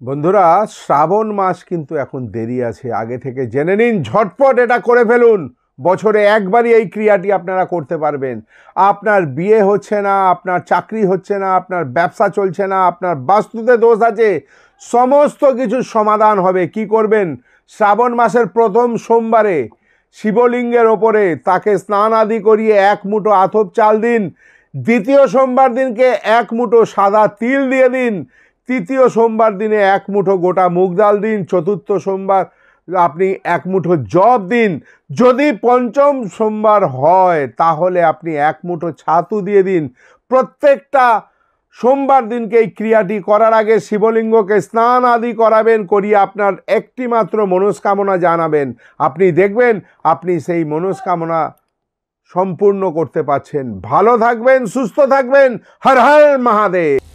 বন্ধুরা, শ্রাবণ মাস কিন্তু এখন দেরি আছে, আগে থেকে জেনে নিন, ঝটপট এটা করে ফেলুন। বছরে একবারই এই ক্রিয়াটি আপনারা করতে পারবেন। আপনার বিয়ে হচ্ছে না, আপনার চাকরি হচ্ছে না, আপনার ব্যবসা চলছে না, আপনার বাস্তুতে দোষ আছে, সমস্ত কিছুর সমাধান হবে। কি করবেন? শ্রাবণ মাসের প্রথম সোমবারে শিবলিঙ্গের ওপরে তাকে স্নান আদি করিয়ে এক মুঠো আতপ চাল দিন। দ্বিতীয় সোমবার দিনকে এক মুঠো সাদা তিল দিয়ে দিন। তৃতীয় সোমবার দিনে এক মুঠো গোটা মুগ ডাল দিন। চতুর্থ সোমবার আপনি এক মুঠো জব দিন। যদি পঞ্চম সোমবার হয় তাহলে আপনি এক মুঠো ছাতু দিয়ে দিন। প্রত্যেকটা সোমবার দিনকে এই ক্রিয়াটি করার আগে শিবলিঙ্গকে স্নান আদি করাবেন, করিয়ে আপনার একটি মাত্র মনস্কামনা জানাবেন। আপনি দেখবেন আপনি সেই মনস্কামনা সম্পূর্ণ করতে পারছেন। ভালো থাকবেন, সুস্থ থাকবেন। হর হর মহাদেব।